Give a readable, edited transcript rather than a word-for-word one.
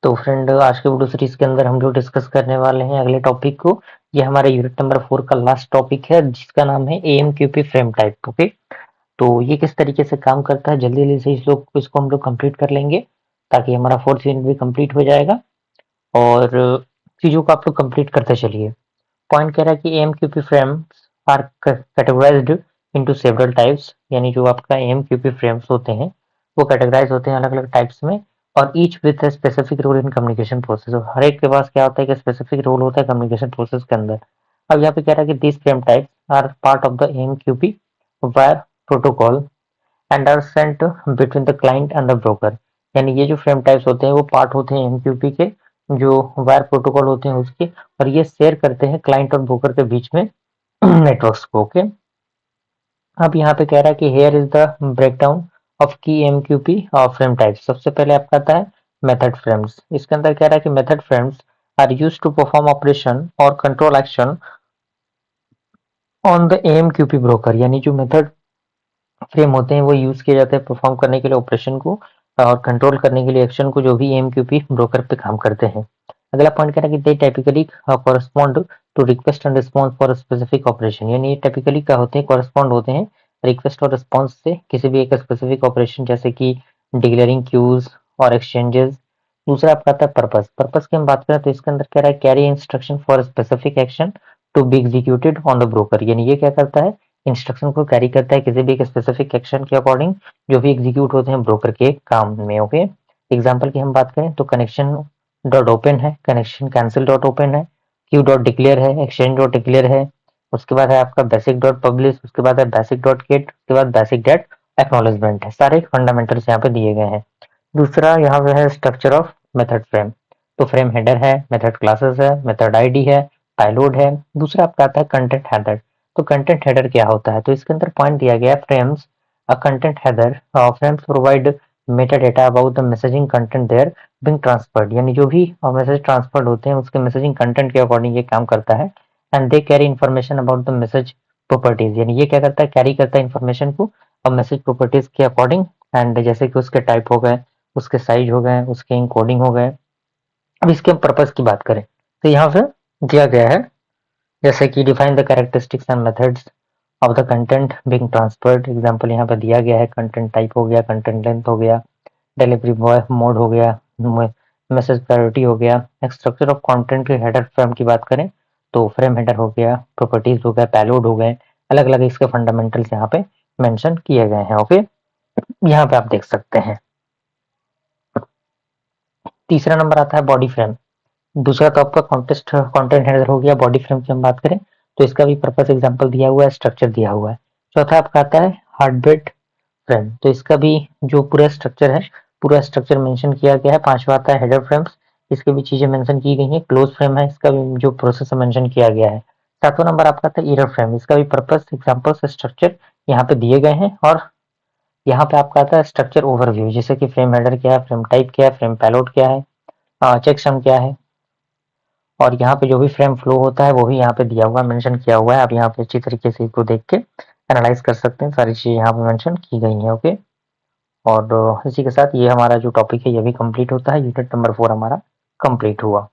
तो फ्रेंड आज के वीडियो सीरीज के अंदर हम जो डिस्कस करने वाले हैं अगले टॉपिक को, ये हमारे यूनिट नंबर 4 का लास्ट टॉपिक है जिसका नाम है एएमक्यूपी फ्रेम टाइप। ओके, तो ये किस तरीके से काम करता है जल्दी जल्दी से इसको हम लोग कंप्लीट कर लेंगे ताकि हमारा फोर्थ यूनिट भी कंप्लीट हो जाएगा। और चीज़ों को आप लोग कंप्लीट करते चलिए। पॉइंट कह रहा है कि AMQP frames are categorized into several types, यानी जो आपका एएमक्यूपी फ्रेम्स होते हैं वो कैटेगराइज होते हैं अलग अलग टाइप्स में, और each with a specific role in communication process. हर एक के पास क्या होता है कि स्पेसिफिक रोल होता है कम्युनिकेशन प्रोसेस के अंदर। अब यहाँ पे कह रहा है कि this frame types are part of the AMQP wire protocol and are sent between the client and the broker. यानी ये जो फ्रेम टाइप्स होते हैं वो पार्ट होते हैं एएमक्यूपी के, जो वायर प्रोटोकॉल होते हैं उसके, और ये शेयर करते हैं क्लाइंट और ब्रोकर के बीच में नेटवर्क्स को। ओके, अब यहाँ पे कह रहा है कि here is the breakdown of की एमक्यूपी फ्रेम टाइप। सबसे पहले आपका आता है मेथड फ्रेम्स। इसके अंदर कह रहा है कि method frames are use to perform operation और control action on the MQP broker. यानी जो मेथड फ्रेम होते हैं वो यूज किए जाते हैं परफॉर्म करने के लिए ऑपरेशन को और कंट्रोल करने के लिए एक्शन को, जो भी एमक्यूपी ब्रोकर पे काम करते हैं। अगला पॉइंट कह रहा है कि दे typically correspond to request and response for specific operation. यानी ये टाइपिकली क्या होते हैं, कॉरेस्पॉन्ड होते हैं रिक्वेस्ट और रिस्पॉन्स से किसी भी एक स्पेसिफिक ऑपरेशन, जैसे कि डिक्लेयरिंग क्यूज और एक्सचेंजेस। दूसरा आपका आता है पर्पस। पर्पस की हम बात करें तो इसके अंदर कह रहा है carry instruction for specific action to be executed on the broker. यानी ये क्या करता है, इंस्ट्रक्शन को कैरी करता है किसी भी एक स्पेसिफिक एक्शन के अकॉर्डिंग जो भी एग्जीक्यूट होते हैं ब्रोकर के काम में। ओके, एग्जांपल की हम बात करें तो कनेक्शन डॉट ओपन है, कनेक्शन कैंसिल डॉट ओपन है, क्यू डॉट डिक्लेयर है, एक्सचेंज डॉट डिक्लेयर है, उसके बाद है आपका बेसिक डॉट पब्लिश, उसके बाद है बेसिक डॉट गेट, उसके बाद बेसिक डॉट एक्नॉलेजमेंट है। सारे फंडामेंटल्स यहाँ पे दिए गए हैं। दूसरा यहाँ पे है स्ट्रक्चर ऑफ मेथड फ्रेम। तो फ्रेम हेडर है, मेथड क्लासेस है, मेथड आईडी है, पेलोड है। दूसरा आपका आता है कंटेंट हेडर। तो कंटेंट हेडर क्या होता है, तो इसके अंदर पॉइंट दिया गया है frames a content header frames provide meta data about the messaging content there being transferred. यानी जो भी मैसेज ट्रांसफर्ड होते हैं उसके मैसेजिंग कंटेंट के अकॉर्डिंग ये काम करता है। And they carry information about the message properties. यानी ये क्या करता है, कैरी करता है इन्फॉर्मेशन को और मैसेज प्रॉपर्टीज के अकॉर्डिंग। एंड जैसे कि उसके टाइप हो गए, उसके साइज हो गए, उसके इनकोडिंग हो गए। अब इसके पर्पस की बात करें तो यहाँ पे दिया गया है जैसे कि define the characteristics and methods of the content being transferred. Example यहाँ पे दिया गया है, कंटेंट टाइप हो गया, कंटेंट लेंथ हो गया, डिलीवरी बॉय मोड हो गया, मैसेज प्रायोरिटी हो गया। स्ट्रक्चर ऑफ कंटेंट के हेडर फ्रेम की बात करें तो फ्रेम हेडर हो गया, प्रॉपर्टीज हो गया, पेलोड हो गए, अलग अलग इसके फंडामेंटल्स यहाँ पे मेंशन किए गए हैं। ओके, यहाँ पे आप देख सकते हैं। तीसरा नंबर आता है बॉडी फ्रेम। दूसरा तो आपका कॉन्टेस्ट कंटेंट हेडर हो गया। बॉडी फ्रेम की हम बात करें तो इसका भी पर्पस एग्जांपल दिया हुआ है, स्ट्रक्चर दिया हुआ है। चौथा आपका आता है हार्डवेयर फ्रेम। तो इसका भी जो पूरा स्ट्रक्चर है, पूरा स्ट्रक्चर मेंशन किया गया है। पांचवा आता है हेडर फ्रेम्स, इसकी भी चीजें मेंशन की गई हैं। क्लोज फ्रेम है, इसका भी जो प्रोसेस मेंशन किया गया है। सातवां नंबर आपका आता है एरर फ्रेम। इसका भी पर्पस एग्जांपल्स स्ट्रक्चर यहाँ पे दिए गए हैं। और यहाँ पे आपका आता है स्ट्रक्चर ओवरव्यू, जैसे कि फ्रेम हेडर क्या है, फ्रेम टाइप क्या है, फ्रेम पेलोड क्या है, चेकसम क्या है, और यहाँ पे जो भी फ्रेम फ्लो होता है वो भी यहाँ पे दिया हुआ मेंशन किया हुआ है। आप यहाँ पे अच्छी तरीके से इसको देख के एनालाइज कर सकते हैं, सारी चीजें यहाँ पे मेंशन की गई हैं। ओके, और इसी के साथ ये हमारा जो टॉपिक है ये भी कंप्लीट होता है। यूनिट नंबर 4 हमारा कंप्लीट हुआ।